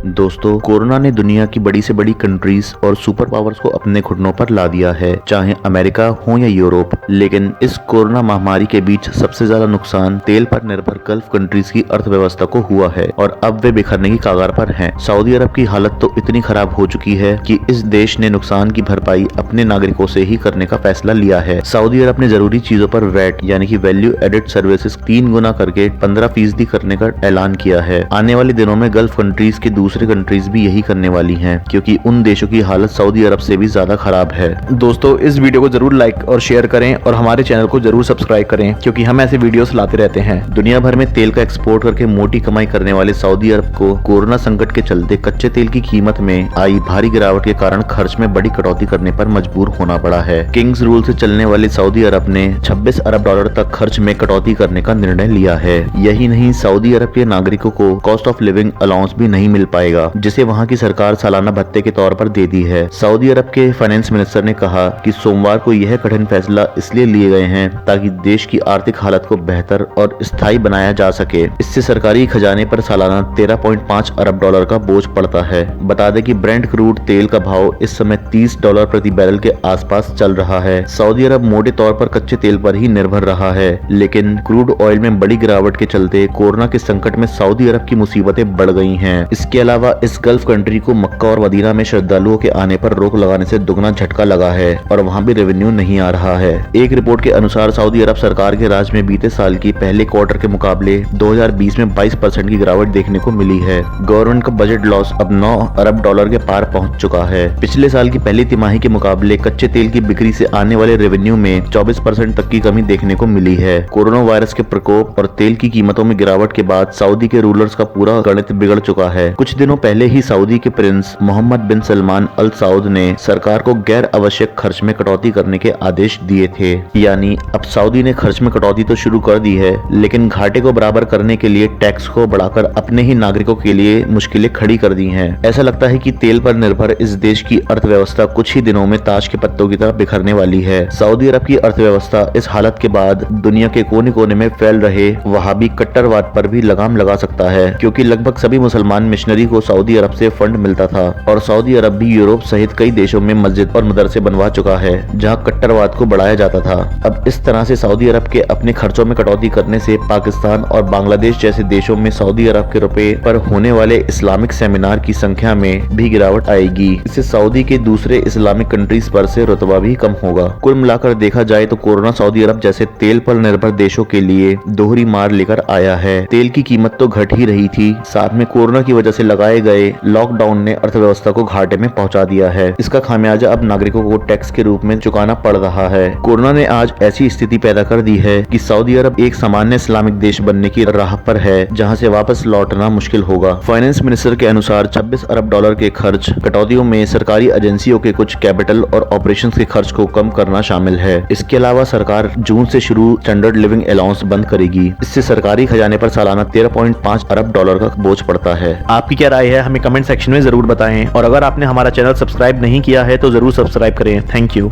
दोस्तों, कोरोना ने दुनिया की बड़ी से बड़ी कंट्रीज और सुपर पावर्स को अपने घुटनों पर ला दिया है, चाहे अमेरिका हो या यूरोप। लेकिन इस कोरोना महामारी के बीच सबसे ज्यादा नुकसान तेल पर निर्भर गल्फ कंट्रीज की अर्थव्यवस्था को हुआ है और अब वे बिखरने की कगार पर हैं। सऊदी अरब की हालत तो इतनी खराब हो चुकी है कि इस देश ने नुकसान की भरपाई अपने नागरिकों से ही करने का फैसला लिया है। सऊदी अरब ने जरूरी चीजों पर वैट यानी कि वैल्यू एडेड सर्विसेज 3 गुना करके 15% करने का ऐलान किया है। आने वाले दिनों में गल्फ कंट्रीज के दूसरे कंट्रीज भी यही करने वाली हैं, क्योंकि उन देशों की हालत सऊदी अरब से भी ज्यादा खराब है। दोस्तों, इस वीडियो को जरूर लाइक और शेयर करें और हमारे चैनल को जरूर सब्सक्राइब करें, क्योंकि हम ऐसे वीडियोस लाते रहते हैं। दुनिया भर में तेल का एक्सपोर्ट करके मोटी कमाई करने वाले सऊदी अरब को कोरोना संकट के चलते कच्चे तेल की कीमत में आई भारी गिरावट के कारण खर्च में बड़ी कटौती करने पर मजबूर होना पड़ा है। किंग्स रूल से चलने वाले सऊदी अरब ने 26 अरब डॉलर तक खर्च में कटौती करने का निर्णय लिया है। यही नहीं, सऊदी अरब के नागरिकों को कॉस्ट ऑफ लिविंग अलाउंस भी नहीं मिल पाएगा, जिसे वहां की सरकार सालाना भत्ते के तौर पर देती है। सऊदी अरब के फाइनेंस मिनिस्टर ने कहा कि सोमवार को यह कठिन फैसला इसलिए लिए गए हैं ताकि देश की आर्थिक हालत को बेहतर और स्थायी बनाया जा सके। इससे सरकारी खजाने पर सालाना 13.5 अरब डॉलर का बोझ पड़ता है। बता दें कि ब्रेंट क्रूड तेल का भाव इस समय $30 प्रति बैरल के आसपास चल रहा है। सऊदी अरब मोटे तौर पर कच्चे तेल पर ही निर्भर रहा है, लेकिन क्रूड ऑयल में बड़ी गिरावट के चलते कोरोना के संकट में सऊदी अरब की मुसीबतें बढ़ गई हैं। इसके अलावा इस गल्फ कंट्री को मक्का और मदीना में श्रद्धालुओं के आने पर रोक लगाने से दुगना झटका लगा है और वहां भी रेवेन्यू नहीं आ रहा है। एक रिपोर्ट के अनुसार सऊदी अरब सरकार के राज में बीते साल की पहले क्वार्टर के मुकाबले 2020 में 22% की गिरावट देखने को मिली है। गवर्नमेंट का बजट लॉस अब 9 अरब डॉलर के पार पहुंच चुका है। पिछले साल की पहली तिमाही के मुकाबले कच्चे तेल की बिक्री से आने वाले रेवेन्यू में 24% तक की कमी देखने को मिली है। कोरोना वायरस के प्रकोप और तेल की कीमतों में गिरावट के बाद सऊदी के रूलर्स का पूरा गणित बिगड़ चुका है। कुछ दिनों पहले ही सऊदी के प्रिंस मोहम्मद बिन सलमान अल सऊद ने सरकार को गैर आवश्यक खर्च में कटौती करने के आदेश दिए थे। यानी अब सऊदी ने खर्च में कटौती तो शुरू कर दी है, लेकिन घाटे को बराबर करने के लिए टैक्स को बढ़ाकर अपने ही नागरिकों के लिए मुश्किलें खड़ी कर दी हैं। ऐसा लगता है कि तेल पर निर्भर इस देश की अर्थव्यवस्था कुछ ही दिनों में ताश के पत्तों की तरह बिखरने वाली है। सऊदी अरब की अर्थव्यवस्था इस हालत के बाद दुनिया के कोने कोने में फैल रहे वहाबी कट्टरवाद पर भी लगाम लगा सकता है, क्योंकि लगभग सभी मुसलमान मिशनरी को सऊदी अरब से फंड मिलता था और सऊदी अरब भी यूरोप सहित कई देशों में मस्जिद और मदरसे बनवा चुका है जहां कट्टरवाद को बढ़ाया जाता था। अब इस तरह से सऊदी अरब के अपने खर्चों में कटौती करने से पाकिस्तान और बांग्लादेश जैसे देशों में सऊदी अरब के रुपए पर होने वाले इस्लामिक सेमिनार की संख्या में भी गिरावट आएगी। इससे सऊदी के दूसरे इस्लामिक कंट्रीज पर से रुतबा भी कम होगा। कुल मिलाकर देखा जाए तो कोरोना सऊदी अरब जैसे तेल पर निर्भर देशों के लिए दोहरी मार लेकर आया है। तेल की कीमत तो घट ही रही थी, साथ में कोरोना की वजह से लगाए गए लॉकडाउन ने अर्थव्यवस्था को घाटे में पहुंचा दिया है। इसका खामियाजा अब नागरिकों को टैक्स के रूप में चुकाना पड़ रहा है। कोरोना ने आज ऐसी स्थिति पैदा कर दी है कि सऊदी अरब एक सामान्य इस्लामिक देश बनने की राह पर है, जहां से वापस लौटना मुश्किल होगा। फाइनेंस मिनिस्टर के अनुसार 26 अरब डॉलर के खर्च कटौतियों में सरकारी एजेंसियों के कुछ कैपिटल और ऑपरेशंस के खर्च को कम करना शामिल है। इसके अलावा सरकार जून से शुरू स्टैंडर्ड लिविंग अलाउंस बंद करेगी। इससे सरकारी खजाने पर सालाना 13.5 अरब डॉलर का बोझ पड़ता है। आपकी क्या राय है, हमें कमेंट सेक्शन में जरूर बताएं और अगर आपने हमारा चैनल सब्सक्राइब नहीं किया है तो जरूर सब्सक्राइब करें। Thank you.